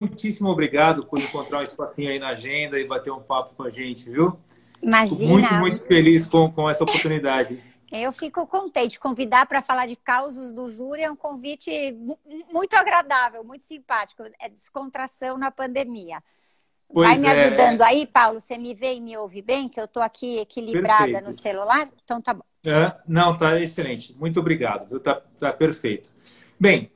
muitíssimo obrigado por encontrar um espacinho aí na agenda e bater um papo com a gente, viu? Fico muito, Imagina, muito feliz com essa oportunidade. eu fico contente. Convidar para falar de causos do júri é um convite muito agradável, muito simpático. É descontração na pandemia. Vai Pois me ajudando aí, Paulo? Você me vê e me ouve bem? Que eu estou aqui equilibrada no perfeito. celular? Então tá bom. Não, tá excelente. Muito obrigado, viu? Tá perfeito. Bem,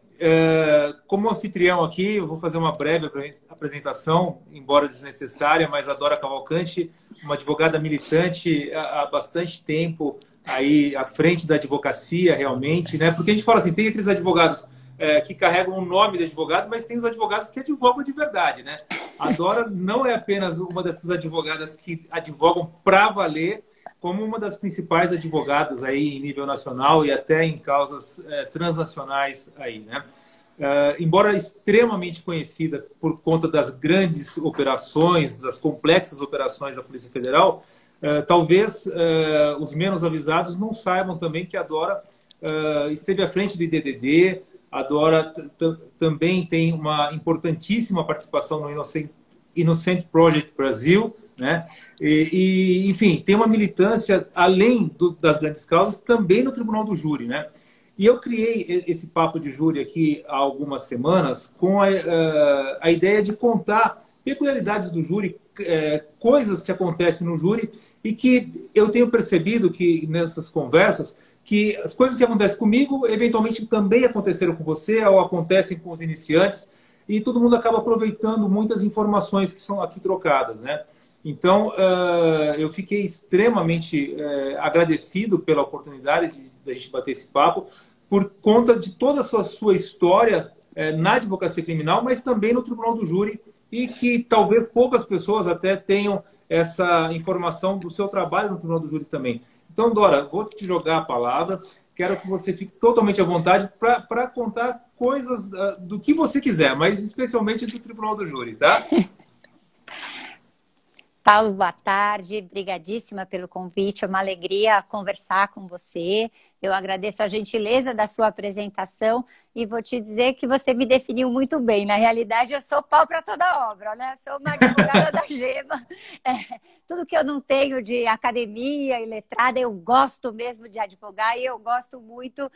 como anfitrião aqui, eu vou fazer uma breve apresentação, embora desnecessária, mas a Dora Cavalcante, uma advogada militante há bastante tempo aí à frente da advocacia, realmente, né? Porque a gente fala assim, tem aqueles advogados que carregam o nome de advogado, mas tem os advogados que advogam de verdade, né? A Dora não é apenas uma dessas advogadas que advogam para valer, como uma das principais advogadas aí em nível nacional e até em causas transnacionais aí, né? Embora extremamente conhecida por conta das grandes operações, das complexas operações da Polícia Federal, talvez os menos avisados não saibam também que a Dora esteve à frente do IDDD. A Dora também tem uma importantíssima participação no Innocent Project Brasil, né? Enfim, tem uma militância além das grandes causas também no Tribunal do Júri, né? E eu criei esse papo de júri aqui há algumas semanas com a ideia de contar peculiaridades do júri, coisas que acontecem no júri e que eu tenho percebido que nessas conversas que as coisas que acontecem comigo eventualmente também aconteceram com você ou acontecem com os iniciantes e todo mundo acaba aproveitando muitas informações que são aqui trocadas, né? Então, eu fiquei extremamente agradecido pela oportunidade de a gente bater esse papo, por conta de toda a sua história na advocacia criminal, mas também no Tribunal do Júri, e que talvez poucas pessoas até tenham essa informação do seu trabalho no Tribunal do Júri também. Então, Dora, vou te jogar a palavra, quero que você fique totalmente à vontade para contar coisas do que você quiser, mas especialmente do Tribunal do Júri, tá? Paulo, boa tarde. Brigadíssima pelo convite. É uma alegria conversar com você. Eu agradeço a gentileza da sua apresentação e vou te dizer que você me definiu muito bem. Na realidade, eu sou pau para toda obra, né? Sou uma advogada da gema. Tudo que eu não tenho de academia e letrada, eu gosto mesmo de advogar e eu gosto muito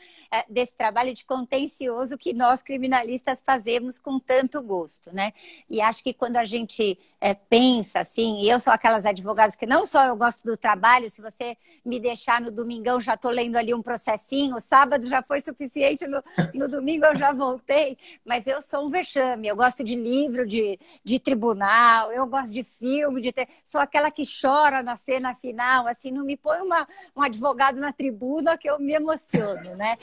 desse trabalho de contencioso que nós criminalistas fazemos com tanto gosto, né? E acho que quando a gente pensa assim, e eu sou aquelas advogadas que não só eu gosto do trabalho, se você me deixar no domingão, já estou lendo ali um processinho, sábado já foi suficiente, no domingo eu já voltei, mas eu sou um vexame, eu gosto de livro, de tribunal, eu gosto de filme, sou aquela que chora na cena final, assim, não me põe um advogado na tribuna que eu me emociono, né?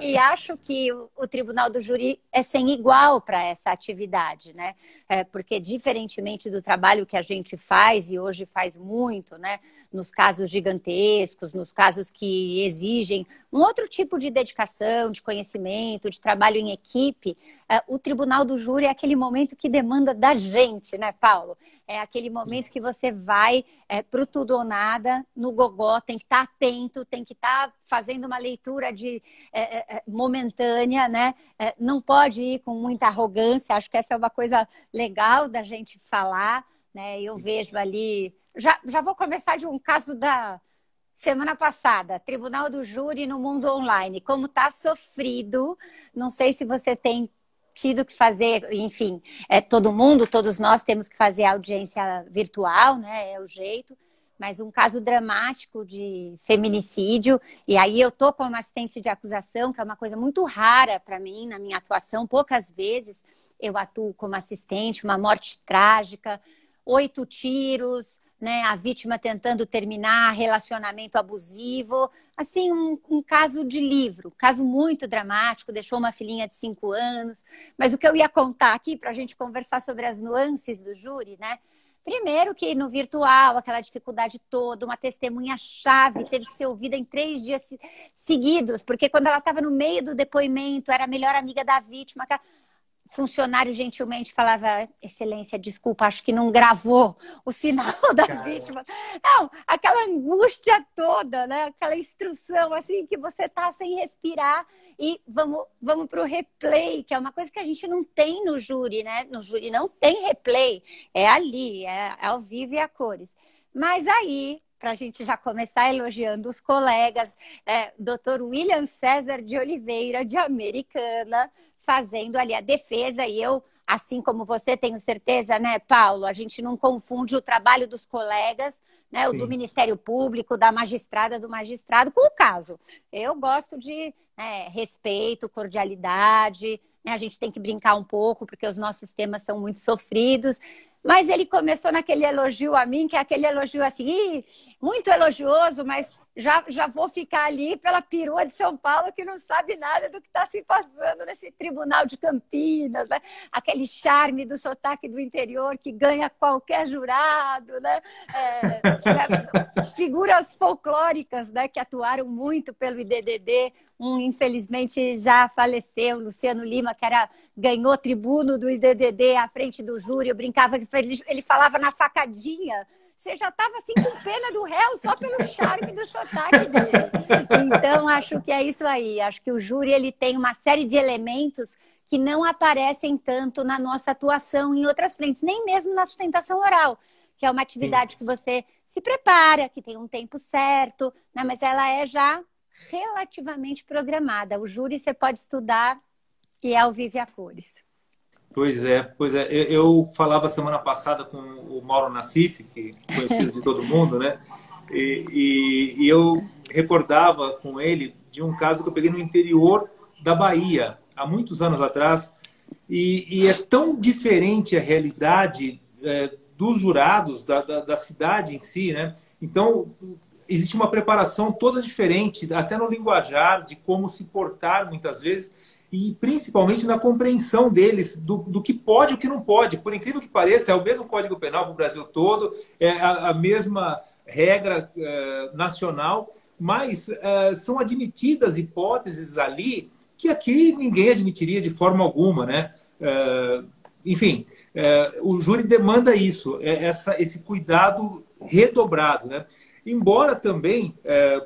E acho que o Tribunal do Júri é sem igual para essa atividade, né? Porque diferentemente do trabalho que a gente faz, e hoje faz muito, né? Nos casos gigantescos, nos casos que exigem um outro tipo de dedicação, de conhecimento, de trabalho em equipe, o Tribunal do Júri é aquele momento que demanda da gente, né, Paulo? É aquele momento que você vai para o tudo ou nada, no gogó, tem que estar atento, tem que estar fazendo uma leitura momentânea, né? Não pode ir com muita arrogância, acho que essa é uma coisa legal da gente falar, né? Eu vejo ali... Já vou começar de um caso da semana passada, Tribunal do Júri no mundo online. Como está sofrido, não sei se você tem tido que fazer, enfim, todo mundo, todos nós temos que fazer audiência virtual, né? É o jeito. Mas um caso dramático de feminicídio, e aí eu tô como assistente de acusação, que é uma coisa muito rara para mim, na minha atuação, poucas vezes eu atuo como assistente, uma morte trágica, 8 tiros, né, a vítima tentando terminar relacionamento abusivo, assim, um caso de livro, caso muito dramático, deixou uma filhinha de 5 anos, mas o que eu ia contar aqui para a gente conversar sobre as nuances do júri, né? Primeiro que no virtual, aquela dificuldade toda, uma testemunha-chave teve que ser ouvida em 3 dias seguidos, porque quando ela estava no meio do depoimento, era a melhor amiga da vítima. funcionário gentilmente falava: Excelência, desculpa, acho que não gravou o sinal da vítima. Não, aquela angústia toda, né? Aquela instrução assim que você tá sem respirar e vamos para o replay, que é uma coisa que a gente não tem no júri, né? No júri não tem replay, é ali, é ao vivo e a cores. Mas aí, para a gente já começar elogiando os colegas, Dr. William César de Oliveira, de Americana, fazendo ali a defesa, e eu, assim como você, tenho certeza, né, Paulo, a gente não confunde o trabalho dos colegas, né, o do Ministério Público, da magistrada, do magistrado, com o caso. Eu gosto de respeito, cordialidade, né, a gente tem que brincar um pouco, porque os nossos temas são muito sofridos, mas ele começou naquele elogio a mim, que é aquele elogio assim, muito elogioso, mas já vou ficar ali pela perua de São Paulo, que não sabe nada do que está se passando nesse tribunal de Campinas, né? Aquele charme do sotaque do interior que ganha qualquer jurado, né? Figuras folclóricas, né, que atuaram muito pelo IDDD. Infelizmente, já faleceu, Luciano Lima, que ganhou tribuno do IDDD à frente do júri. Eu brincava que ele falava na facadinha. Você já estava assim com pena do réu só pelo charme do sotaque dele. Então, acho que é isso aí. Acho que o júri ele tem uma série de elementos que não aparecem tanto na nossa atuação em outras frentes, nem mesmo na sustentação oral, que é uma atividade que você se prepara, que tem um tempo certo, né? Mas ela é já relativamente programada. O júri você pode estudar e é ao vivo e a cores. Pois é. Eu falava semana passada com o Mauro Nassif, que é conhecido de todo mundo, né? E eu recordava com ele de um caso que eu peguei no interior da Bahia, há muitos anos atrás, e é tão diferente a realidade dos jurados, da cidade em si, né? Então, existe uma preparação toda diferente, até no linguajar, de como se portar muitas vezes, e principalmente na compreensão deles do que pode e o que não pode. Por incrível que pareça, é o mesmo Código Penal para o Brasil todo, é a mesma regra nacional, mas são admitidas hipóteses ali que aqui ninguém admitiria de forma alguma, né? Enfim, o júri demanda isso, esse cuidado redobrado, né? Embora também,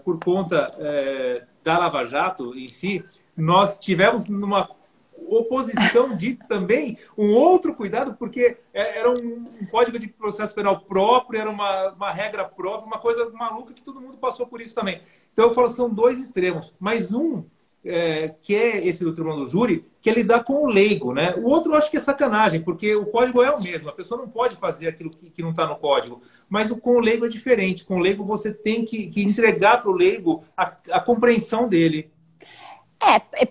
por conta da Lava Jato em si, nós tivemos numa oposição de também um outro cuidado, porque era um código de processo penal próprio, era uma regra própria, uma coisa maluca que todo mundo passou por isso também. Então eu falo, são dois extremos, mas que é esse do Tribunal do Júri, que é lidar com o leigo, né? O outro eu acho que é sacanagem, porque o código é o mesmo, a pessoa não pode fazer aquilo que não está no código, mas com o leigo é diferente, com o leigo você tem que entregar para o leigo a compreensão dele.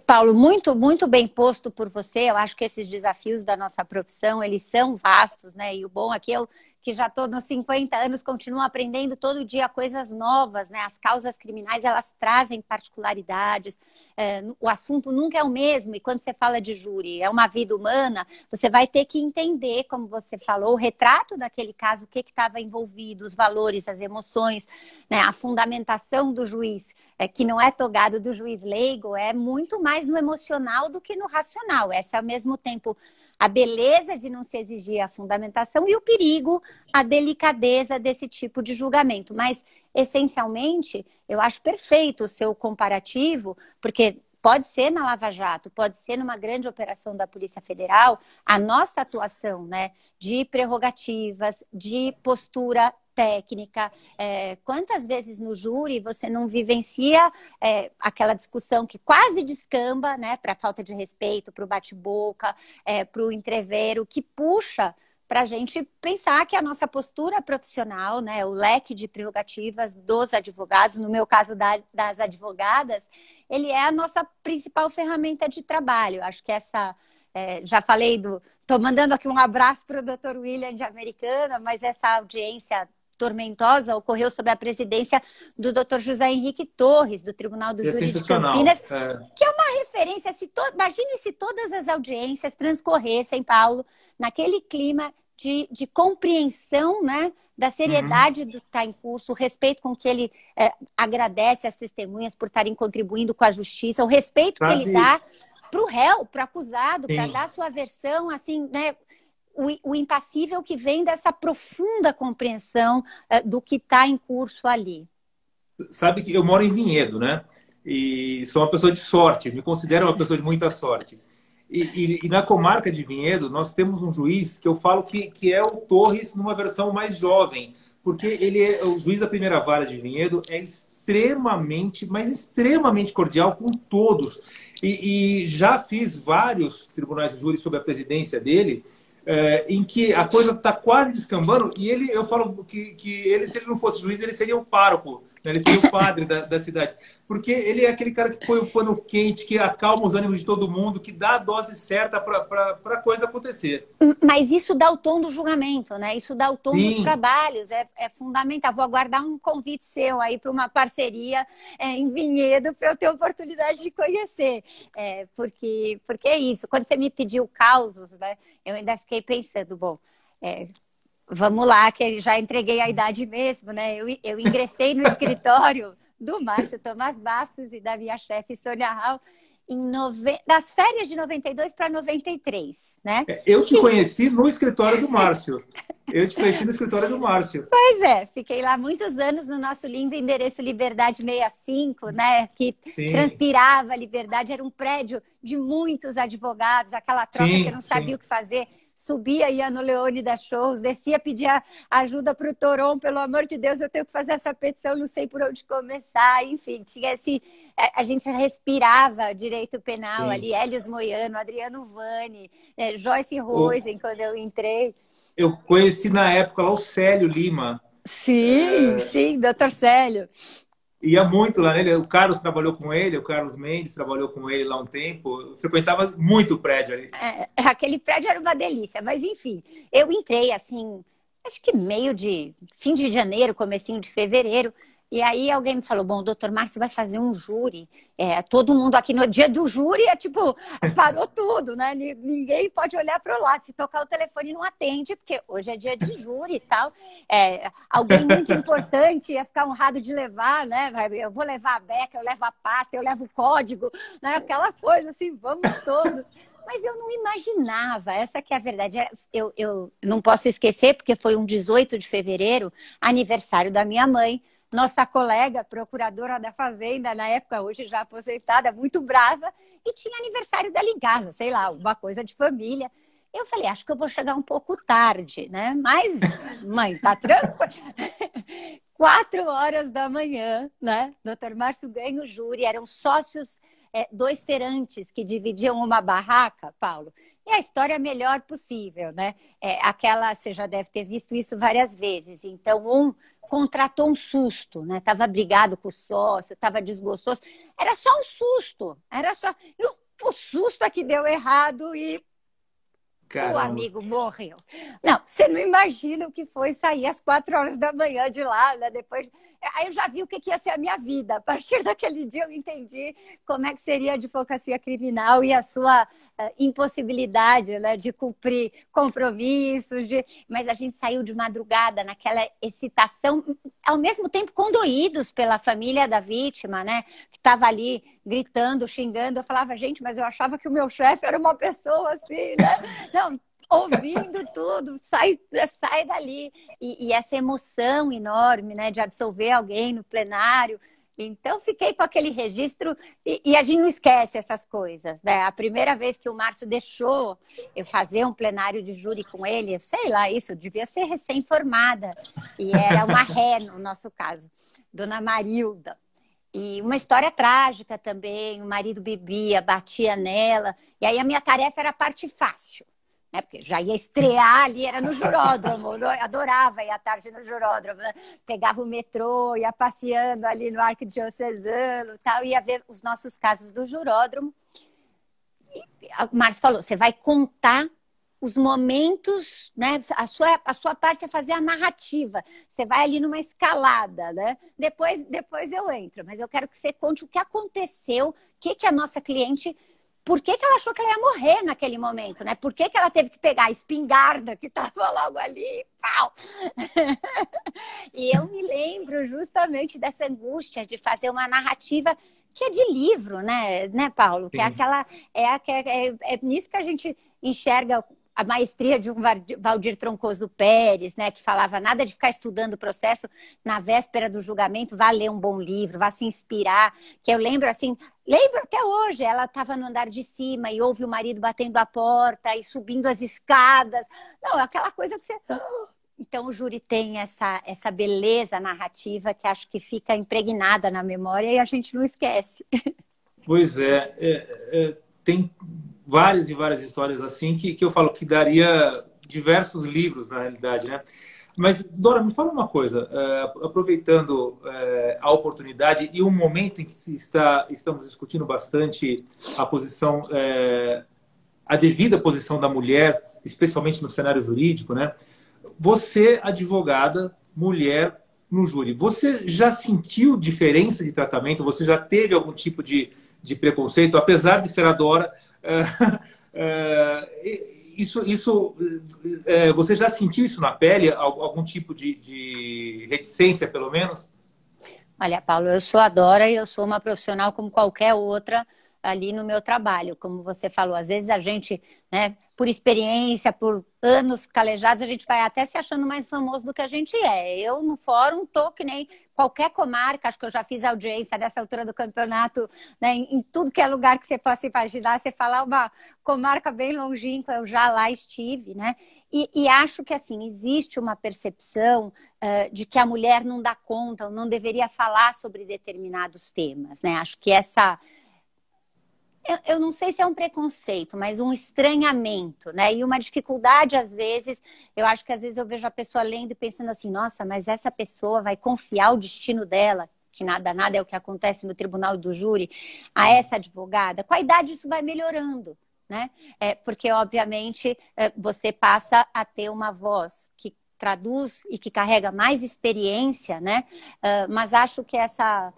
Paulo, muito, muito bem posto por você. Eu acho que esses desafios da nossa profissão, eles são vastos, né? E o bom aqui, eu que já estou nos 50 anos, continuo aprendendo todo dia coisas novas, né? As causas criminais, elas trazem particularidades. O assunto nunca é o mesmo. E quando você fala de júri, é uma vida humana, você vai ter que entender, como você falou, o retrato daquele caso, o que estava envolvido, os valores, as emoções, né? A fundamentação do juiz, que não é togado do juiz leigo, é muito mais no emocional do que no racional. Essa é, ao mesmo tempo, a beleza de não se exigir a fundamentação e o perigo, a delicadeza desse tipo de julgamento. Mas, essencialmente, eu acho perfeito o seu comparativo, porque pode ser na Lava Jato, pode ser numa grande operação da Polícia Federal, a nossa atuação, né, de prerrogativas, de postura técnica. Quantas vezes no júri você não vivencia aquela discussão que quase descamba, né, para a falta de respeito, para o bate-boca, para o entrevero, que puxa para a gente pensar que a nossa postura profissional, né, o leque de prerrogativas dos advogados, no meu caso das advogadas, ele é a nossa principal ferramenta de trabalho. Acho que já falei estou mandando aqui um abraço para o Dr. William de Americana, mas essa audiência tormentosa ocorreu sob a presidência do Dr. José Henrique Torres, do Tribunal do Júri de Campinas, que é uma referência. Imagine se todas as audiências transcorressem, Paulo, naquele clima de compreensão, né, da seriedade do que está em curso, o respeito com que ele agradece às testemunhas por estarem contribuindo com a justiça, o respeito que ele dá o réu, para o acusado, para Sim. dar a sua versão, assim, né? O impassível que vem dessa profunda compreensão do que está em curso ali. Sabe que eu moro em Vinhedo, né? E sou uma pessoa de sorte, me considero uma pessoa de muita sorte. E na comarca de Vinhedo, nós temos um juiz que eu falo que é o Torres numa versão mais jovem, porque ele é o juiz da primeira vara de Vinhedo, é extremamente, mas extremamente cordial com todos. E já fiz vários tribunais de júri sob a presidência dele, em que a coisa está quase descambando, e ele, eu falo que ele, se ele não fosse juiz, ele seria o pároco, né? Ele seria o padre da cidade. Porque ele é aquele cara que põe o pano quente, que acalma os ânimos de todo mundo, que dá a dose certa para a coisa acontecer. Mas isso dá o tom do julgamento, né? Isso dá o tom dos Sim, trabalhos, é fundamental. Vou aguardar um convite seu aí para uma parceria em Vinhedo para eu ter oportunidade de conhecer. Porque é isso. Quando você me pediu causos, né? Eu ainda fiquei pensando, bom, vamos lá, que já entreguei a idade mesmo, né? Eu ingressei no escritório do Márcio Tomás Bastos e da minha chefe Sônia Hall das férias de 92 para 93, né? eu te conheci no escritório do Márcio. Eu te conheci no escritório do Márcio. Pois é, fiquei lá muitos anos no nosso lindo endereço Liberdade 65, né? Que Sim, transpirava liberdade, era um prédio de muitos advogados, aquela troca, você sim, não sabia sim. o que fazer. Subia, ia no Leone das Shows, descia, pedia ajuda para o Toron, pelo amor de Deus, eu tenho que fazer essa petição, não sei por onde começar, enfim, tinha esse. A gente respirava direito penal Sim. ali, Hélios Moiano, Adriano Vani, Joyce O- Rosen, quando eu entrei. Eu conheci na época lá o Célio Lima. Sim, sim, doutor Célio. Ia muito lá nele. O Carlos trabalhou com ele, o Carlos Mendes trabalhou com ele lá um tempo. Eu frequentava muito o prédio ali. Aquele prédio era uma delícia, mas enfim, eu entrei assim, acho que fim de janeiro, comecinho de fevereiro, e aí alguém me falou, bom, o doutor Márcio vai fazer um júri, todo mundo aqui no dia do júri tipo, parou tudo, né? Ninguém pode olhar para o lado, se tocar o telefone não atende, porque hoje é dia de júri e tal, alguém muito importante ia ficar honrado de levar, né? Eu vou levar a beca, eu levo a pasta, eu levo o código, né? Aquela coisa assim, vamos todos. Mas eu não imaginava, essa que é a verdade. Eu não posso esquecer, porque foi um 18 de fevereiro, aniversário da minha mãe, nossa colega, procuradora da Fazenda, na época, hoje já aposentada, muito brava, e tinha aniversário da Ligasa, sei lá, uma coisa de família. Eu falei, acho que eu vou chegar um pouco tarde, né? Mas, mãe, tá tranquila. 4 horas da manhã, né? Doutor Márcio ganha o júri, eram sócios, dois feirantes que dividiam uma barraca, Paulo. E a história melhor possível, né? Você já deve ter visto isso várias vezes. Então, um contratou um susto, né? Tava brigado com o sócio, tava desgostoso. Era só um susto, era só. E o susto é que deu errado e o Caramba. amigo morreu. Não, você não imagina o que foi sair às 4 horas da manhã de lá, né? Depois, aí eu já vi o que ia ser a minha vida. A partir daquele dia eu entendi como é que seria a advocacia criminal e a sua impossibilidade, né, de cumprir compromissos. Mas a gente saiu de madrugada naquela excitação, ao mesmo tempo condoídos pela família da vítima, né? Que estava ali gritando, xingando. Eu falava, gente, mas eu achava que o meu chefe era uma pessoa assim, né? Não, ouvindo tudo, sai dali. E essa emoção enorme, né, de absolver alguém no plenário. Então, fiquei com aquele registro e a gente não esquece essas coisas, né? A primeira vez que o Márcio deixou eu fazer um plenário de júri com ele, sei lá, isso, eu devia ser recém-formada. E era uma ré, no nosso caso, Dona Marilda. E uma história trágica também, o marido bebia, batia nela. E aí a minha tarefa era a parte fácil, né? Porque já ia estrear ali, era no juródromo. Eu adorava ir à tarde no juródromo, né? Pegava o metrô, ia passeando ali no Arquidiocesano, tal, ia ver os nossos casos do juródromo. E o Márcio falou, você vai contar os momentos, né? A sua parte é fazer a narrativa. Você vai ali numa escalada, né? Depois eu entro, mas eu quero que você conte o que aconteceu, o que a nossa cliente por que que ela achou que ela ia morrer naquele momento, né? Por que que ela teve que pegar a espingarda que estava logo ali, pau! E eu me lembro justamente dessa angústia de fazer uma narrativa que é de livro, né, Paulo? Que é Sim. aquela, é nisso que a gente enxerga a maestria de um Valdir Troncoso Pérez, né, que falava nada de ficar estudando o processo na véspera do julgamento, vá ler um bom livro, vá se inspirar, que eu lembro assim, lembro até hoje, ela estava no andar de cima e ouve o marido batendo a porta e subindo as escadas, não, é aquela coisa que você... Então o júri tem essa beleza narrativa que acho que fica impregnada na memória e a gente não esquece. Pois tem várias e várias histórias assim que eu falo que daria diversos livros, na realidade, né? Mas, Dora, me fala uma coisa, aproveitando a oportunidade e o momento em que estamos discutindo bastante a posição, a devida posição da mulher, especialmente no cenário jurídico, né? Você, advogada, mulher no júri, você já sentiu diferença de tratamento? Você já teve algum tipo de preconceito? Apesar de ser a Dora, você já sentiu isso na pele? Algum tipo de reticência, pelo menos? Olha, Paulo, eu sou a Dora e eu sou uma profissional como qualquer outra ali no meu trabalho. Como você falou, às vezes a gente, né, por experiência, por anos calejados, a gente vai até se achando mais famoso do que a gente é. Eu, no fórum, tô que nem qualquer comarca, acho que eu já fiz audiência nessa altura do campeonato, né, em tudo que é lugar que você possa imaginar, você falar uma comarca bem longínqua, eu já lá estive, né? E acho que, assim, existe uma percepção de que a mulher não dá conta, ou não deveria falar sobre determinados temas, né? Acho que essa... Eu não sei se é um preconceito, mas um estranhamento, né? E uma dificuldade, às vezes, eu acho que às vezes eu vejo a pessoa lendo e pensando assim, nossa, mas essa pessoa vai confiar o destino dela, que nada é o que acontece no tribunal do júri, a essa advogada. Com a idade isso vai melhorando, né? Porque, obviamente, você passa a ter uma voz que traduz e que carrega mais experiência, né? Mas acho que essa...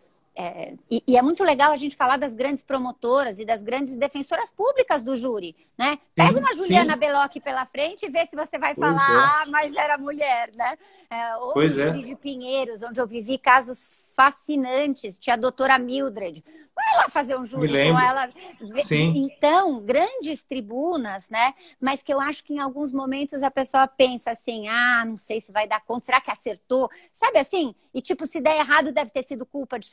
E é muito legal a gente falar das grandes promotoras e das grandes defensoras públicas do júri, né? Pega Sim, uma Juliana sim. Belocchi pela frente e vê se você vai Pois falar, é. ah, mas era mulher, né? Ou no Pois júri é. de Pinheiros, onde eu vivi casos fascinantes, tinha a doutora Mildred. Vai lá fazer um Me júri com lembro. ela. Sim. Então, grandes tribunas, né? Mas que eu acho que em alguns momentos a pessoa pensa assim, ah, não sei se vai dar conta, será que acertou? Sabe assim? E tipo, se der errado, deve ter sido culpa de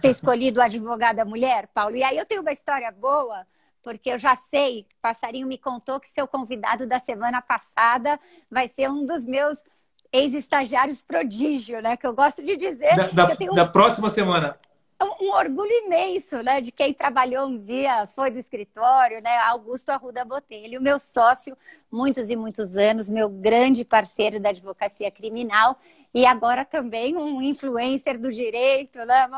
ter escolhido a advogada mulher, Paulo. E aí eu tenho uma história boa, porque eu já sei, o Passarinho me contou que seu convidado da semana passada vai ser um dos meus ex-estagiários prodígio, né? Que eu gosto de dizer Da, que da, eu tenho da próxima semana. um orgulho imenso, né? De quem trabalhou um dia, foi do escritório, né? Augusto Arruda Botelho, meu sócio, muitos e muitos anos, meu grande parceiro da advocacia criminal e agora também um influencer do direito, né?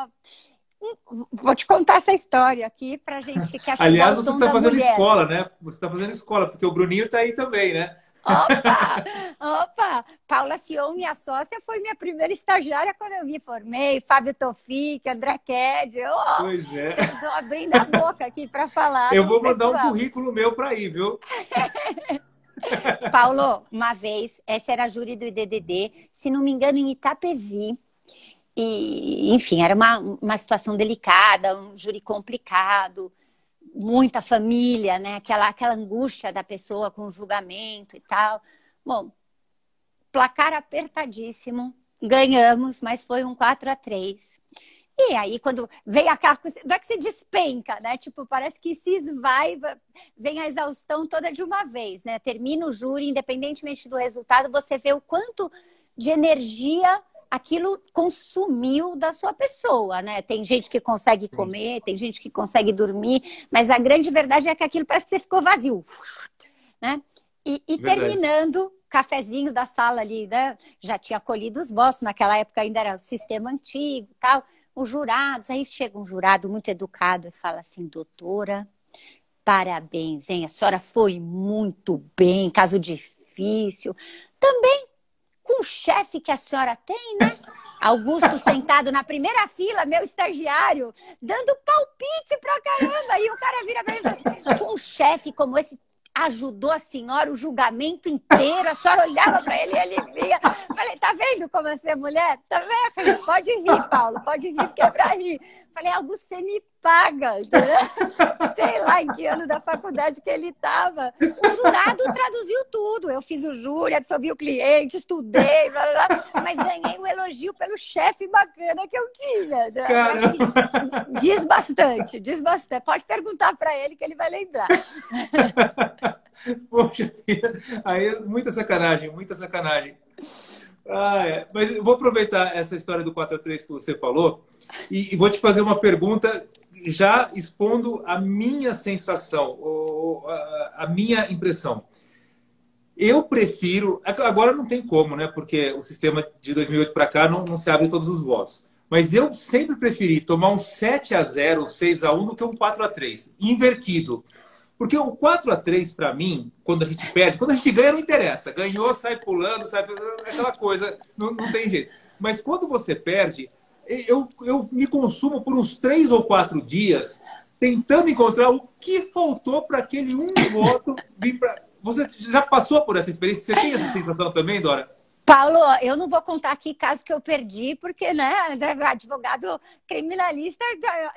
Vou te contar essa história aqui pra gente que acho que dá Aliás, o você tom está da fazendo mulher. escola, né? Você está fazendo escola, porque o Bruninho está aí também, né? Opa! Opa! Paula Sion, minha sócia, foi minha primeira estagiária quando eu me formei. Fábio Tofic, André Ked. Pois é. Estou abrindo a boca aqui para falar Eu do vou mandar um pessoal. currículo meu para ir, viu? Paulo, uma vez, essa era a júri do IDDD, se não me engano, em Itapevi. E, enfim, era uma situação delicada, um júri complicado, muita família, né? Aquela angústia da pessoa com o julgamento e tal. Bom, placar apertadíssimo, ganhamos, mas foi um 4-3. E aí, quando vem aquela coisa, não é que se despenca, né? Tipo, parece que se esvai, vem a exaustão toda de uma vez, né? Termina o júri, independentemente do resultado, você vê o quanto de energia aquilo consumiu da sua pessoa, né? Tem gente que consegue comer, tem gente que consegue dormir, mas a grande verdade é que aquilo parece que você ficou vazio, né? E terminando, cafezinho da sala ali, né? Já tinha colhido os votos, naquela época ainda era o sistema antigo e tal. Os jurados, aí chega um jurado muito educado e fala assim, doutora, parabéns, hein? A senhora foi muito bem, caso difícil. Também com o chefe que a senhora tem, né? Augusto sentado na primeira fila, meu estagiário, dando palpite pra caramba. E o cara vira pra mim e fala assim, um chefe como esse ajudou a senhora o julgamento inteiro, a senhora olhava para ele e ele via. Falei, tá vendo como é ser mulher? Tá vendo? Falei, pode rir, Paulo, pode rir, porque é pra rir. Falei, Augusto, você me paga. Sei lá em que ano da faculdade que ele estava. O jurado traduziu tudo. Eu fiz o júri, absorvi o cliente, estudei, blá, blá, blá, mas ganhei um elogio pelo chefe bacana que eu tinha. Diz bastante, diz bastante. Pode perguntar para ele que ele vai lembrar. Poxa vida, aí é muita sacanagem, muita sacanagem. Ah, é. Mas eu vou aproveitar essa história do 4-3 que você falou e vou te fazer uma pergunta já expondo a minha sensação, a minha impressão. Eu prefiro... Agora não tem como, né? Porque o sistema de 2008 para cá não se abre todos os votos. Mas eu sempre preferi tomar um 7-0, 6-1 do que um 4-3, invertido. Porque o 4-3, para mim, quando a gente perde, quando a gente ganha, não interessa. Ganhou, sai pulando, sai aquela coisa, não tem jeito. Mas quando você perde, eu me consumo por uns 3 ou 4 dias tentando encontrar o que faltou para aquele um voto vir para... Você já passou por essa experiência? Você tem essa sensação também, Dora? Paulo, eu não vou contar aqui caso que eu perdi, porque, né, advogado criminalista,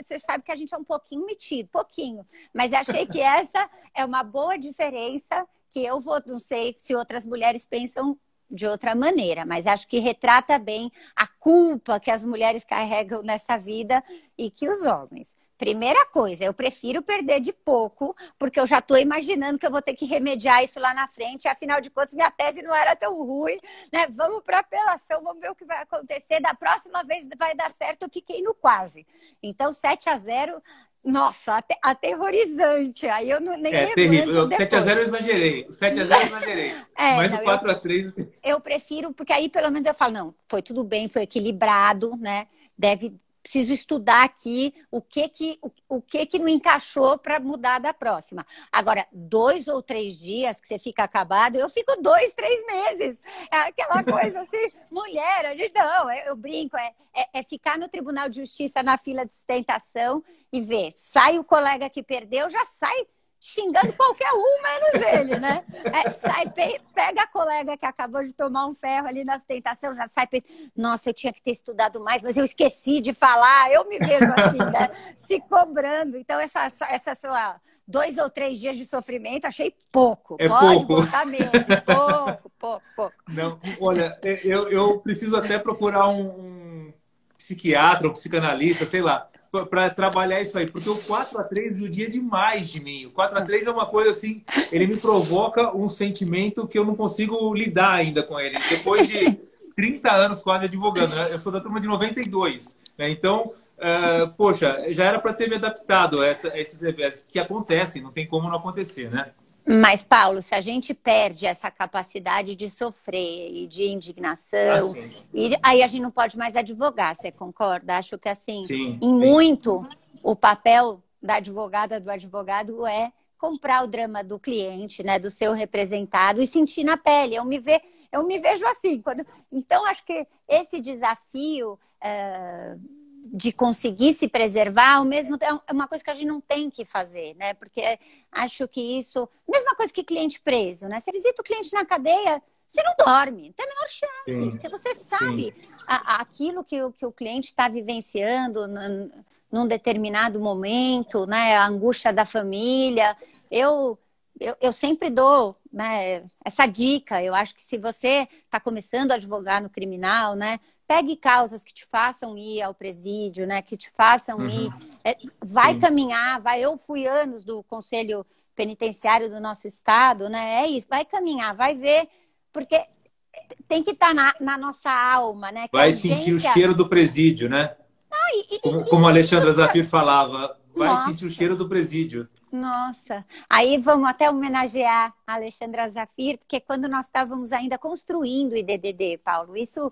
você sabe que a gente é um pouquinho metido, pouquinho. Mas achei que essa é uma boa diferença, que eu vou, não sei se outras mulheres pensam de outra maneira, mas acho que retrata bem a culpa que as mulheres carregam nessa vida e que os homens. Primeira coisa, eu prefiro perder de pouco, porque eu já estou imaginando que eu vou ter que remediar isso lá na frente. Afinal de contas, minha tese não era tão ruim, né? Vamos para apelação, vamos ver o que vai acontecer. Da próxima vez vai dar certo, eu fiquei no quase. Então, 7-0, nossa, aterrorizante. Aí eu nem levanto. É terrível. O 7-0 eu exagerei. O 7-0 eu exagerei. Mas não, o 4-3... Eu prefiro, porque aí pelo menos eu falo, não, foi tudo bem, foi equilibrado, né? Preciso estudar aqui o que não encaixou para mudar da próxima. Agora, 2 ou 3 dias que você fica acabado, eu fico 2, 3 meses. É aquela coisa assim, mulher, a gente não, eu brinco, é ficar no Tribunal de Justiça na fila de sustentação e ver, sai o colega que perdeu, já sai xingando qualquer um, menos ele, né? Pega a colega que acabou de tomar um ferro ali na sustentação, já sai, nossa, eu tinha que ter estudado mais, mas eu esqueci de falar, eu me vejo assim, né? Se cobrando. Então, essa sua 2 ou 3 dias de sofrimento, achei pouco. Pode pouco. botar mesmo. Pouco. Não, olha, eu preciso até procurar um psiquiatra, um psicanalista, sei lá, para trabalhar isso aí, porque o 4-3 judia demais de mim. O 4-3 é uma coisa assim, ele me provoca um sentimento que eu não consigo lidar ainda com ele. Depois de 30 anos quase advogando, né? Eu sou da turma de 92, né? Então, poxa, já era para ter me adaptado a esses revés que acontecem, não tem como não acontecer, né? Mas, Paulo, se a gente perde essa capacidade de sofrer e de indignação, aí a gente não pode mais advogar, você concorda? Acho que, assim, muito, o papel da advogada, do advogado é comprar o drama do cliente, né, do seu representado e sentir na pele. Eu me vejo assim. Então, acho que esse desafio... de conseguir se preservar, ao mesmo tempo, é uma coisa que a gente não tem que fazer, né? Porque acho que isso... Mesma coisa que cliente preso, né? Você visita o cliente na cadeia, você não dorme, não tem a menor chance, porque você sabe aquilo que o cliente está vivenciando num determinado momento, né? A angústia da família. Eu sempre dou, né, essa dica. Eu acho que se você está começando a advogar no criminal, né? Pegue causas que te façam ir ao presídio, né? Que te façam ir. Vai caminhar, Eu fui anos do Conselho Penitenciário do nosso estado, né? É isso, vai caminhar, vai ver, porque tem que estar na nossa alma, né? Que vai sentir o cheiro do presídio, né? Como a Alexandra Zafir falava, vai sentir o cheiro do presídio. Nossa, aí vamos até homenagear a Alexandra Zafir, porque quando nós estávamos ainda construindo o IDDD, Paulo, isso...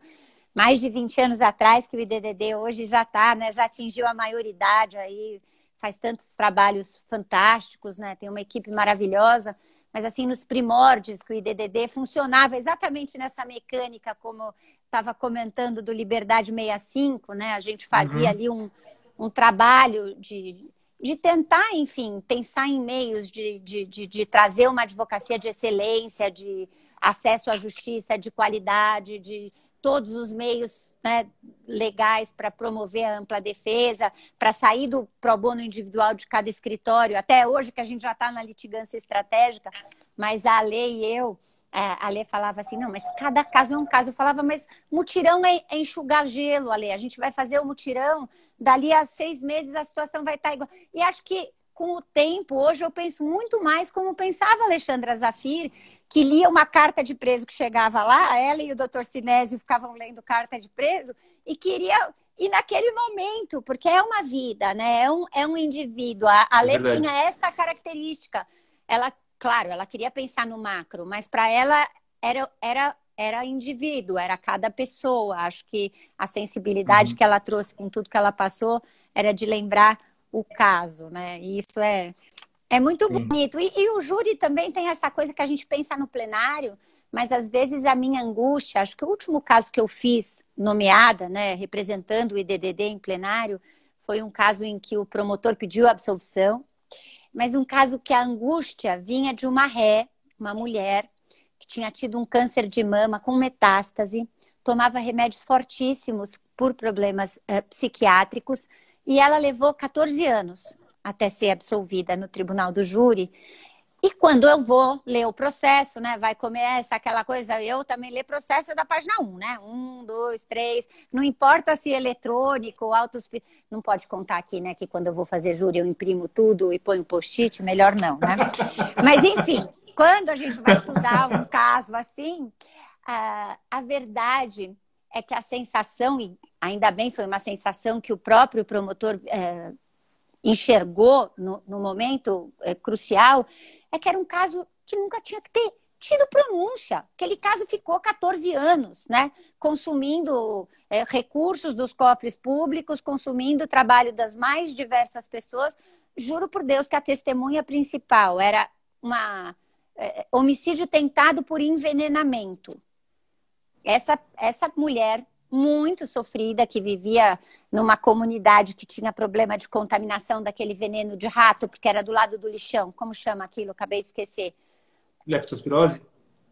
Mais de 20 anos atrás, que o IDDD hoje já está, né? Já atingiu a maioridade aí, faz tantos trabalhos fantásticos, né? Tem uma equipe maravilhosa, mas assim, nos primórdios que o IDDD funcionava exatamente nessa mecânica como estava comentando do Liberdade 65, né? A gente fazia ali um trabalho de tentar, enfim, pensar em meios de trazer uma advocacia de excelência, de acesso à justiça, de qualidade, de todos os meios, né, legais para promover a ampla defesa, para sair do pro bono individual de cada escritório, até hoje que a gente já está na litigância estratégica, mas a lei e eu, a Lê falava assim, não, mas cada caso é um caso. Eu falava, mas mutirão é enxugar gelo, Alê. A gente vai fazer o mutirão, dali a 6 meses a situação vai estar igual. E acho que com o tempo, hoje eu penso muito mais como pensava Alexandra Zafir, que lia uma carta de preso que chegava lá, ela e o doutor Sinésio ficavam lendo carta de preso e queria... E naquele momento, porque é uma vida, né? É um indivíduo. A Lê tinha essa característica. Ela, claro, ela queria pensar no macro, mas para ela era indivíduo, era cada pessoa. Acho que a sensibilidade que ela trouxe com tudo que ela passou era de lembrar o caso, né? E isso é muito bonito. E o júri também tem essa coisa que a gente pensa no plenário, mas às vezes a minha angústia, acho que o último caso que eu fiz nomeada, né, representando o IDDD em plenário, foi um caso em que o promotor pediu absolvição, mas um caso que a angústia vinha de uma uma mulher, que tinha tido um câncer de mama com metástase, tomava remédios fortíssimos por problemas psiquiátricos, e ela levou 14 anos até ser absolvida no tribunal do júri. E quando eu vou ler o processo, né, vai começar aquela coisa, eu também leio processo da página 1, né? 1, 2, 3, não importa se eletrônico, autos... Não pode contar aqui, né, que quando eu vou fazer júri eu imprimo tudo e ponho post-it, melhor não, né? Mas, enfim, quando a gente vai estudar um caso assim, a verdade é que a sensação, e ainda bem foi uma sensação que o próprio promotor enxergou no momento crucial, é que era um caso que nunca tinha que ter tido pronúncia. Aquele caso ficou 14 anos, né? Consumindo recursos dos cofres públicos, consumindo o trabalho das mais diversas pessoas. Juro por Deus que a testemunha principal era homicídio tentado por envenenamento. Essa mulher muito sofrida, que vivia numa comunidade que tinha problema de contaminação daquele veneno de rato, porque era do lado do lixão. Como chama aquilo? Acabei de esquecer. Leptospirose?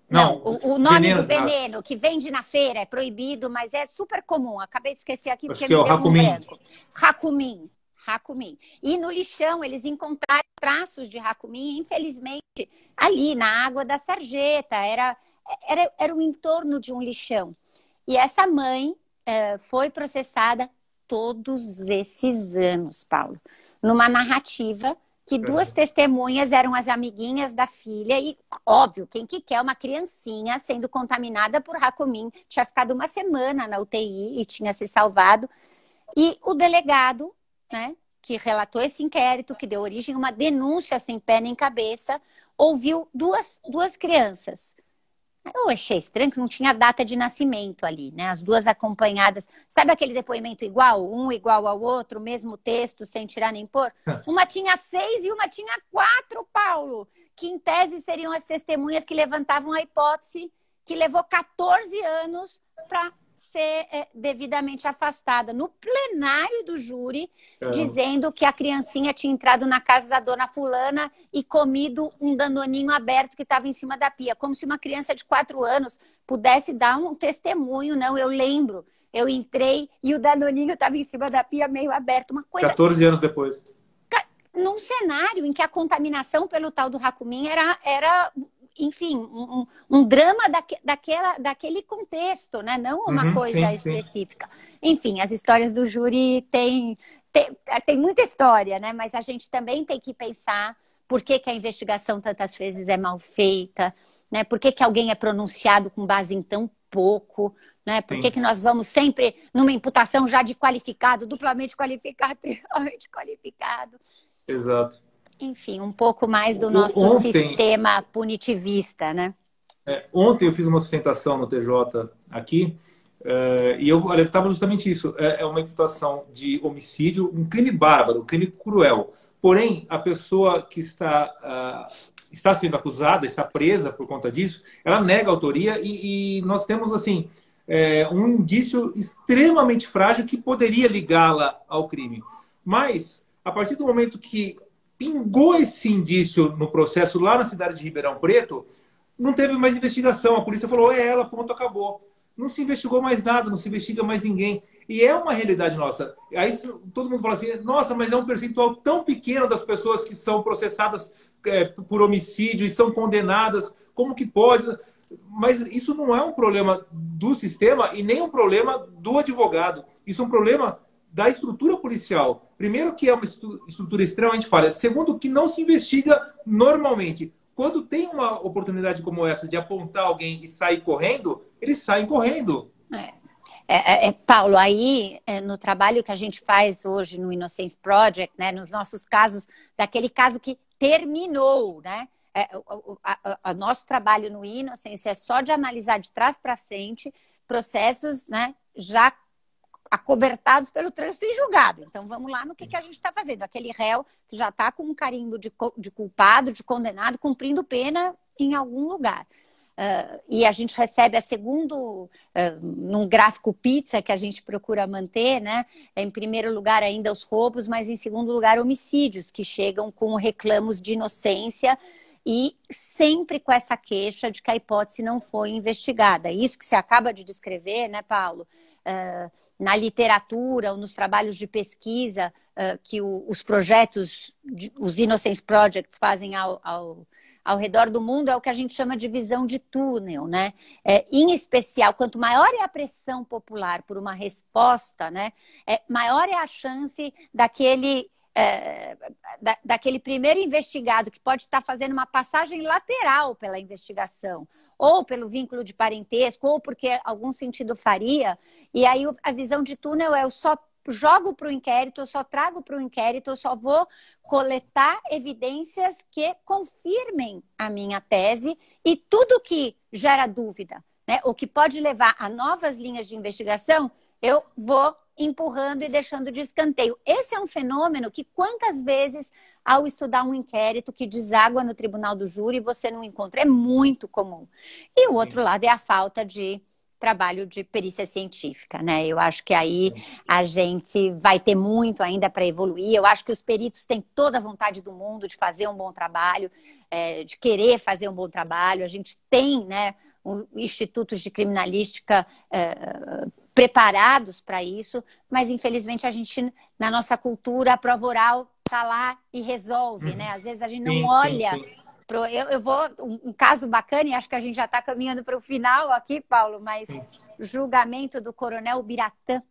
Não, o nome do veneno que vende na feira é proibido, mas é super comum. Acabei de esquecer aqui porque me deu um branco. Racumim. E no lixão eles encontraram traços de racumim, infelizmente, ali na água da sarjeta. Era o entorno de um lixão. E essa mãe foi processada todos esses anos, Paulo, numa narrativa que 2 testemunhas eram as amiguinhas da filha e, óbvio, quem que quer uma criancinha sendo contaminada por racumim, tinha ficado 1 semana na UTI e tinha se salvado. E o delegado, né, que relatou esse inquérito, que deu origem a uma denúncia sem pé nem cabeça, ouviu duas crianças. Eu achei estranho que não tinha data de nascimento ali, né? As 2 acompanhadas. Sabe aquele depoimento igual? Um igual ao outro, mesmo texto, sem tirar nem pôr? Uma tinha 6 e uma tinha 4, Paulo. Que em tese seriam as testemunhas que levantavam a hipótese que levou 14 anos para ser devidamente afastada. No plenário do júri, dizendo que a criancinha tinha entrado na casa da dona fulana e comido um danoninho aberto que estava em cima da pia. Como se uma criança de 4 anos pudesse dar um testemunho. Não, eu lembro. Eu entrei e o danoninho estava em cima da pia meio aberto. Uma coisa... 14 anos depois. Num cenário em que a contaminação pelo tal do racumim era enfim, um drama daquele contexto, né? Não uma coisa específica. Enfim, as histórias do júri tem muita história, né? Mas a gente também tem que pensar por que a investigação tantas vezes é mal feita, né? Por que alguém é pronunciado com base em tão pouco, né? Por que nós vamos sempre numa imputação já de qualificado, duplamente qualificado, triplamente qualificado? Exato. Enfim, um pouco mais do nosso sistema punitivista, né? Ontem eu fiz uma sustentação no TJ aqui e eu alertava justamente isso. É uma imputação de homicídio, um crime bárbaro, um crime cruel. Porém, a pessoa que está sendo acusada, está presa por conta disso, ela nega a autoria e nós temos, assim, um indício extremamente frágil que poderia ligá-la ao crime. Mas, a partir do momento que pingou esse indício no processo lá na cidade de Ribeirão Preto, não teve mais investigação. A polícia falou, é ela, ponto, acabou. Não se investigou mais nada, não se investiga mais ninguém. E é uma realidade nossa. Aí todo mundo fala assim, nossa, mas é um percentual tão pequeno das pessoas que são processadas por homicídio e são condenadas. Como que pode? Mas isso não é um problema do sistema e nem um problema do advogado. Isso é um problema da estrutura policial. Primeiro, que é uma estrutura extremamente falha. Segundo, que não se investiga normalmente. Quando tem uma oportunidade como essa de apontar alguém e sair correndo, eles saem correndo. Paulo, aí no trabalho que a gente faz hoje no Innocence Project, né, nos nossos casos, daquele caso que terminou, né? O nosso trabalho no Innocence é só de analisar de trás para frente processos, né, já acobertados pelo trânsito em julgado. Então, vamos lá no que a gente está fazendo. Aquele réu que já está com um carimbo de culpado, de condenado, cumprindo pena em algum lugar. E a gente recebe num gráfico pizza que a gente procura manter, né? Em primeiro lugar ainda os roubos, mas em segundo lugar homicídios, que chegam com reclamos de inocência e sempre com essa queixa de que a hipótese não foi investigada. Isso que você acaba de descrever, né, Paulo? Na literatura ou nos trabalhos de pesquisa que os projetos, os Innocence Projects fazem ao redor do mundo, é o que a gente chama de visão de túnel, né? Em especial, quanto maior é a pressão popular por uma resposta, né, maior é a chance daquele primeiro investigado que pode estar fazendo uma passagem lateral pela investigação, ou pelo vínculo de parentesco, ou porque algum sentido faria, e aí a visão de túnel eu só jogo para o inquérito, eu só trago para o inquérito, eu só vou coletar evidências que confirmem a minha tese e tudo que gera dúvida, né, o que pode levar a novas linhas de investigação, eu vou empurrando e deixando de escanteio. Esse é um fenômeno que quantas vezes, ao estudar um inquérito que deságua no tribunal do júri, você não encontra? É muito comum. E o outro lado é a falta de trabalho de perícia científica, né? Eu acho que aí a gente vai ter muito ainda para evoluir. Eu acho que os peritos têm toda a vontade do mundo de fazer um bom trabalho, de querer fazer um bom trabalho. A gente tem, né, institutos de criminalística preparados para isso, mas infelizmente a gente, na nossa cultura, a prova oral está lá e resolve, né? Às vezes a gente não olha. Eu vou, um caso bacana, e acho que a gente já está caminhando para o final aqui, Paulo, mas julgamento do Coronel Biratã.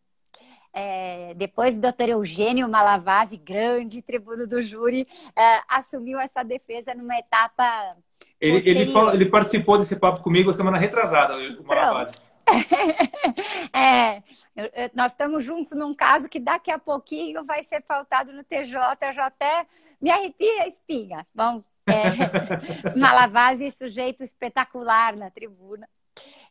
Depois o doutor Eugênio Malavasi, grande tribuno do júri, assumiu essa defesa numa etapa posterior. Ele participou desse papo comigo semana retrasada, o Malavasi. Nós estamos juntos num caso que daqui a pouquinho vai ser pautado no TJ. Eu já até me arrepia a espinha. Bom, Malavasi, sujeito espetacular na tribuna.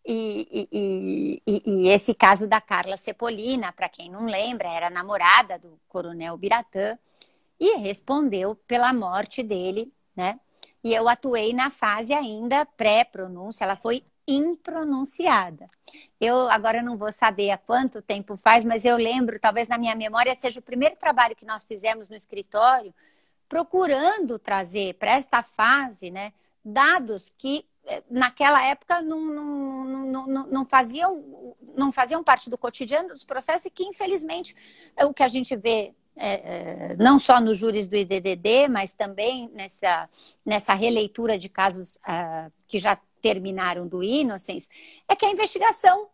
E esse caso da Carla Sepolina, para quem não lembra, era namorada do Coronel Biratã e respondeu pela morte dele, né? E eu atuei na fase ainda pré-pronúncia, ela foi impronunciada. Eu agora não vou saber há quanto tempo faz, mas eu lembro, talvez na minha memória seja o primeiro trabalho que nós fizemos no escritório, procurando trazer para esta fase, né, dados que naquela época não faziam parte do cotidiano dos processos e que, infelizmente, é o que a gente vê não só nos júris do IDDD, mas também nessa releitura de casos que já terminaram do Innocence, é que a investigação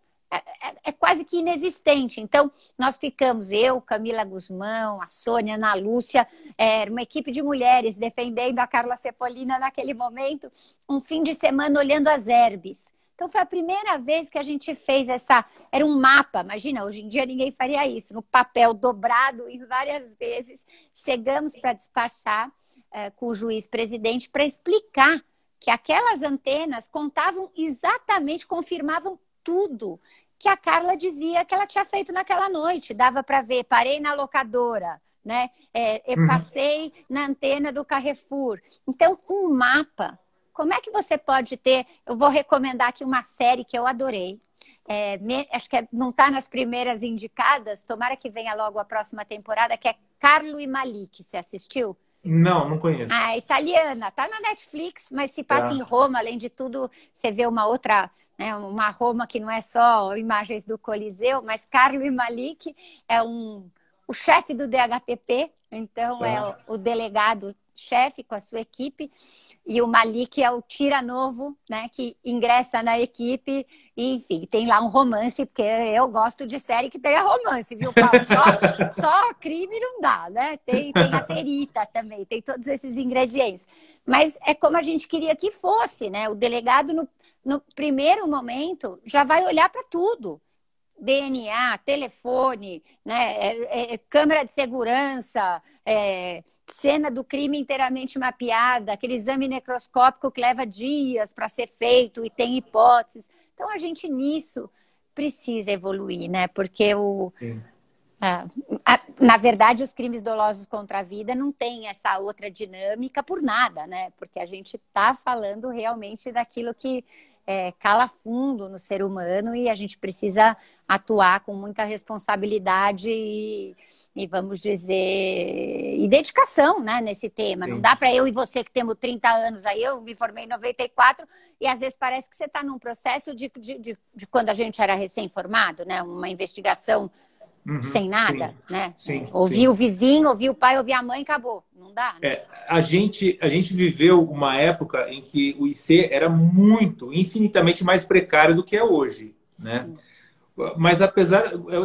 é quase que inexistente. Então, nós ficamos, eu, Camila Guzmão, a Sônia, a Ana Lúcia, uma equipe de mulheres defendendo a Carla Sepolina naquele momento, um fim de semana olhando as herbes. Então, foi a primeira vez que a gente fez era um mapa, imagina, hoje em dia ninguém faria isso, no papel dobrado em várias vezes. Chegamos para despachar com o juiz presidente para explicar que aquelas antenas contavam exatamente, confirmavam tudo que a Carla dizia que ela tinha feito naquela noite. Dava para ver, parei na locadora, né? Passei na antena do Carrefour. Então, um mapa. Como é que você pode ter... Eu vou recomendar aqui uma série que eu adorei. acho que não está nas primeiras indicadas, tomara que venha logo a próxima temporada, que é Carlo e Malik. Você assistiu? Não, não conheço. Italiana, tá na Netflix, mas se passa em Tá. Roma. Além de tudo, você vê uma outra, né, uma Roma que não é só imagens do Coliseu, mas Carlo e Malik é o chefe do DHPP, então é Tá. o delegado-chefe com a sua equipe, e o Malik é o tira-novo, né, que ingressa na equipe, e, enfim, tem lá um romance, porque eu gosto de série que tenha romance, viu, Paulo? Só crime não dá, né? Tem a perita também, tem todos esses ingredientes. Mas é como a gente queria que fosse, né? O delegado, no primeiro momento, já vai olhar para tudo. DNA, telefone, né, câmera de segurança, cena do crime inteiramente mapeada, aquele exame necroscópico que leva dias para ser feito e tem hipóteses. Então, a gente nisso precisa evoluir, né? Porque Sim. na verdade, os crimes dolosos contra a vida não tem essa outra dinâmica por nada, né? Porque a gente está falando realmente daquilo que cala fundo no ser humano e a gente precisa atuar com muita responsabilidade e vamos dizer, e dedicação, né, nesse tema. Sim. Não dá para eu e você que temos 30 anos, aí eu me formei em 94 e às vezes parece que você está num processo de quando a gente era recém-formado, né? Uma investigação sem nada, Sim. né? Sim. Ouvi Sim. o vizinho, ouvi o pai, ouvi a mãe, acabou. Não dá, né? A gente viveu uma época em que o IC era infinitamente mais precário do que é hoje, né? Sim. Mas é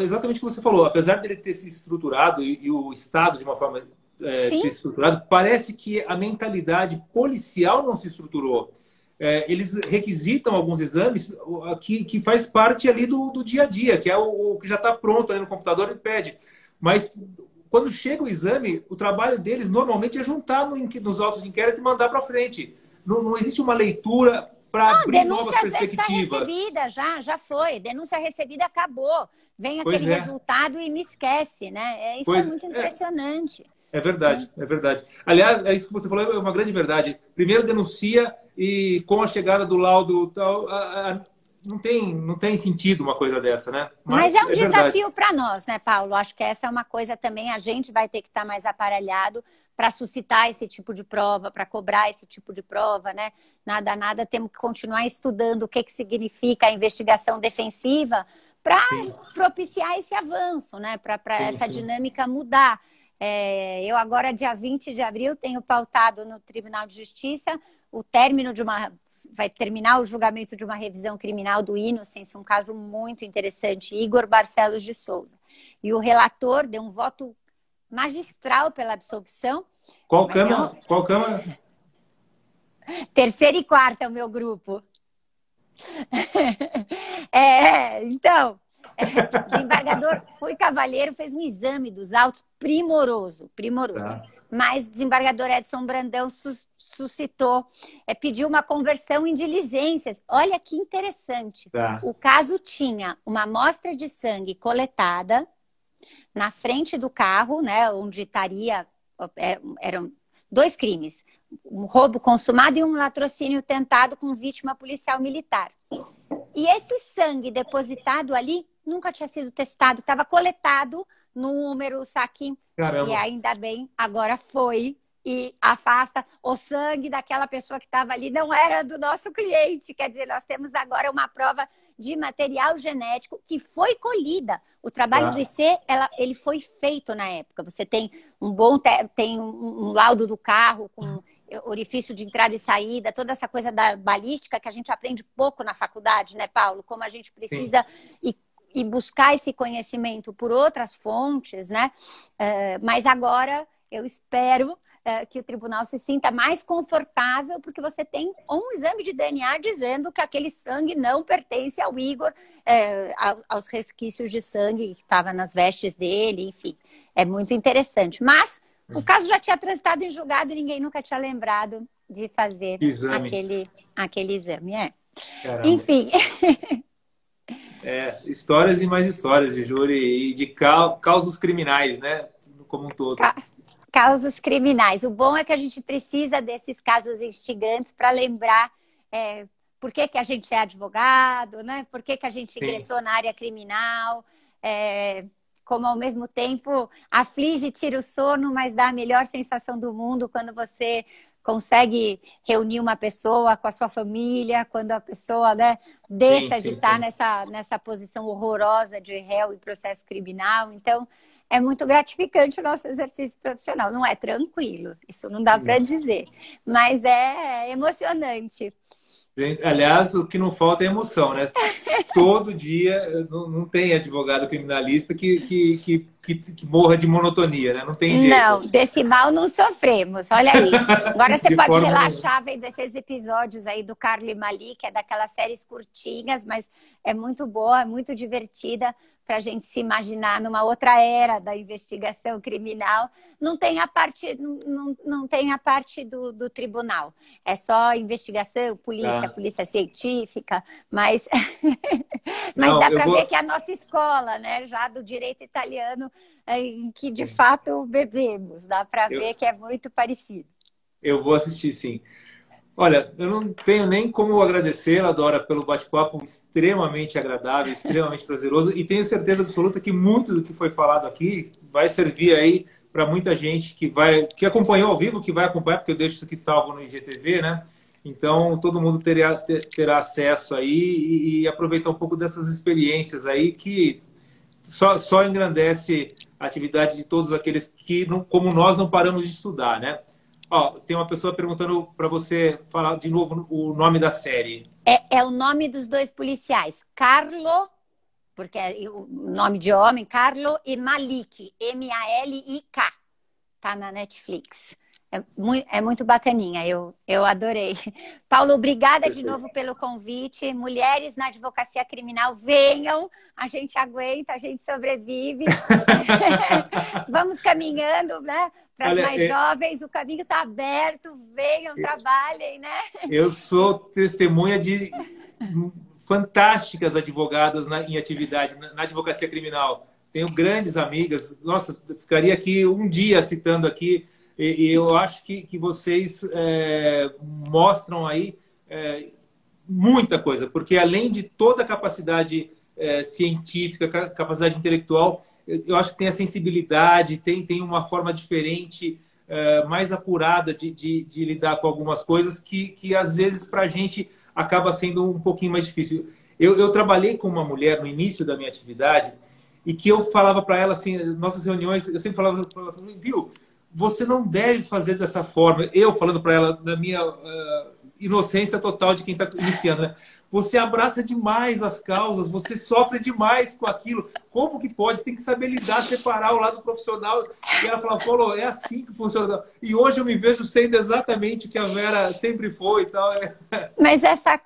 exatamente o que você falou, apesar dele ter se estruturado e o Estado, de uma forma, ter se estruturado, parece que a mentalidade policial não se estruturou. Eles requisitam alguns exames que faz parte ali do dia a dia, que é o que já está pronto ali no computador e pede. Mas quando chega o exame, o trabalho deles normalmente é juntar nos autos de inquérito e mandar para frente. Não existe uma leitura para abrir novas perspectivas. Denúncia recebida, já foi. Denúncia recebida, acabou. Vem Pois aquele resultado e me esquece, né? Isso é muito impressionante. É verdade, é verdade. Aliás, é isso que você falou, é uma grande verdade. Primeiro denuncia e com a chegada do laudo tal, não tem sentido uma coisa dessa, né? Mas é um desafio para nós, né, Paulo? Acho que essa é uma coisa também, a gente vai ter que estar mais aparelhado para suscitar esse tipo de prova, para cobrar esse tipo de prova, né? Nada, temos que continuar estudando o que significa a investigação defensiva para propiciar esse avanço, né? Para essa dinâmica mudar. Eu agora, dia 20 de abril, tenho pautado no Tribunal de Justiça o término vai terminar o julgamento de uma revisão criminal do Inocêncio, um caso muito interessante, Igor Barcelos de Souza. E o relator deu um voto magistral pela absolvição. Qual Câmara? Qual Câmara? Terceira e quarta é o meu grupo. Então... desembargador Rui Cavalheiro fez um exame dos autos primoroso. Tá. Mas o desembargador Edson Brandão suscitou, pediu uma conversão em diligências. Olha que interessante. Tá. O caso tinha uma amostra de sangue coletada na frente do carro, né, onde estaria, eram 2 crimes, um roubo consumado e um latrocínio tentado com vítima policial militar. E esse sangue depositado ali nunca tinha sido testado, estava coletado, número, saquinho. Caramba. E ainda bem, agora foi e afasta o sangue daquela pessoa que estava ali, não era do nosso cliente. Quer dizer, nós temos agora uma prova de material genético que foi colhida. O trabalho do IC, ele foi feito na época. Você tem tem um laudo do carro com orifício de entrada e saída, toda essa coisa da balística que a gente aprende pouco na faculdade, né, Paulo? Como a gente precisa e buscar esse conhecimento por outras fontes, né? Mas agora eu espero que o tribunal se sinta mais confortável, porque você tem um exame de DNA dizendo que aquele sangue não pertence ao Igor, aos resquícios de sangue que estava nas vestes dele, enfim. É muito interessante. Mas o caso já tinha transitado em julgado e ninguém nunca tinha lembrado de fazer aquele exame. Caramba. Enfim. Histórias e mais histórias de júri e de causos criminais, né? Como um todo. Causos criminais. O bom é que a gente precisa desses casos instigantes para lembrar por que a gente é advogado, né? Por que a gente Sim. ingressou na área criminal, como ao mesmo tempo aflige e tira o sono, mas dá a melhor sensação do mundo quando você consegue reunir uma pessoa com a sua família, quando a pessoa, né, deixa de estar nessa posição horrorosa de réu em processo criminal. Então, é muito gratificante o nosso exercício profissional. Não é tranquilo, isso não dá para dizer, mas é emocionante. Aliás, o que não falta é emoção, né? Todo dia não tem advogado criminalista que morra de monotonia, né? Não tem jeito. Não, desse mal não sofremos. Olha aí. Agora você pode relaxar vendo esses episódios aí do Carlo e Mali, que é daquelas séries curtinhas, mas é muito boa, é muito divertida para a gente se imaginar numa outra era da investigação criminal. Não tem a parte, não tem a parte do tribunal. É só investigação, polícia científica, mas, mas dá para ver que é a nossa escola, né? Já do direito italiano, em que de fato bebemos. Dá para ver que é muito parecido. Eu vou assistir, sim. Olha, eu não tenho nem como agradecer a Dora pelo bate-papo extremamente agradável, extremamente prazeroso, e tenho certeza absoluta que muito do que foi falado aqui vai servir aí para muita gente que acompanhou ao vivo, que vai acompanhar, porque eu deixo isso aqui salvo no IGTV, né? Então, todo mundo terá acesso aí e aproveitar um pouco dessas experiências aí que só engrandece a atividade de todos aqueles que, como nós, não paramos de estudar, né? Ó, tem uma pessoa perguntando para você falar de novo o nome da série. É o nome dos dois policiais. Carlo, porque é o nome de homem, Carlo, e Malik, M-A-L-I-K. Tá na Netflix. É muito bacaninha, eu adorei. Paulo, obrigada de novo pelo convite. Mulheres na advocacia criminal, venham, a gente aguenta, a gente sobrevive. Vamos caminhando, né? Para as mais jovens, o caminho está aberto, venham, trabalhem, né? Eu sou testemunha de fantásticas advogadas em atividade na advocacia criminal. Tenho grandes amigas, nossa, ficaria aqui um dia citando aqui. E eu acho que vocês mostram aí muita coisa, porque além de toda a capacidade científica, capacidade intelectual, eu acho que tem a sensibilidade, tem uma forma diferente, mais apurada de lidar com algumas coisas que às vezes para a gente acaba sendo um pouquinho mais difícil. Eu trabalhei com uma mulher no início da minha atividade e que eu falava para ela, assim, nossas reuniões, eu sempre falava para ela, viu, você não deve fazer dessa forma. Eu falando para ela, na minha inocência total de quem está iniciando, né? Você abraça demais as causas, você sofre demais com aquilo. Como que pode? Tem que saber lidar, separar o lado profissional. E ela falou, Paulo, é assim que funciona. E hoje eu me vejo sendo exatamente o que a Vera sempre foi e tal. Mas essa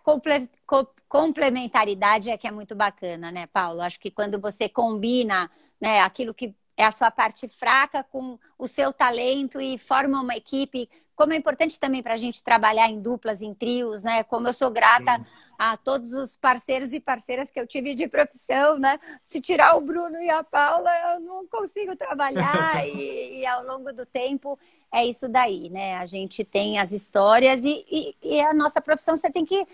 complementaridade é que é muito bacana, né, Paulo? Acho que quando você combina, né, aquilo que é a sua parte fraca com o seu talento e forma uma equipe, como é importante também para a gente trabalhar em duplas, em trios, né? Como eu sou grata a todos os parceiros e parceiras que eu tive de profissão, né? Se tirar o Bruno e a Paula, eu não consigo trabalhar e ao longo do tempo é isso daí, né? A gente tem as histórias e a nossa profissão você tem que,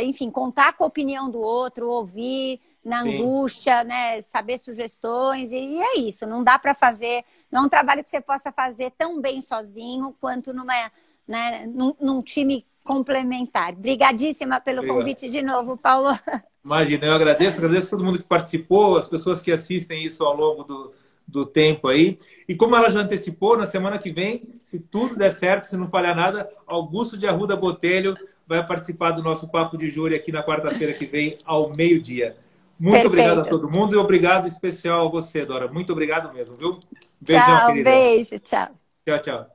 enfim, contar com a opinião do outro, ouvir na angústia, né? Saber sugestões e é isso. Não dá para fazer, não é um trabalho que você possa fazer tão bem sozinho quanto num time complementar. Obrigadíssima pelo convite de novo, Paulo. Imagina, eu agradeço todo mundo que participou, as pessoas que assistem isso ao longo do tempo aí. E como ela já antecipou, na semana que vem, se tudo der certo, se não falhar nada, Augusto de Arruda Botelho vai participar do nosso Papo de Júri aqui na quarta-feira que vem, ao meio-dia. Muito obrigado a todo mundo e obrigado especial a você, Dora. Muito obrigado mesmo, viu? Beijão, tchau, querida. Beijo, tchau. Tchau, tchau.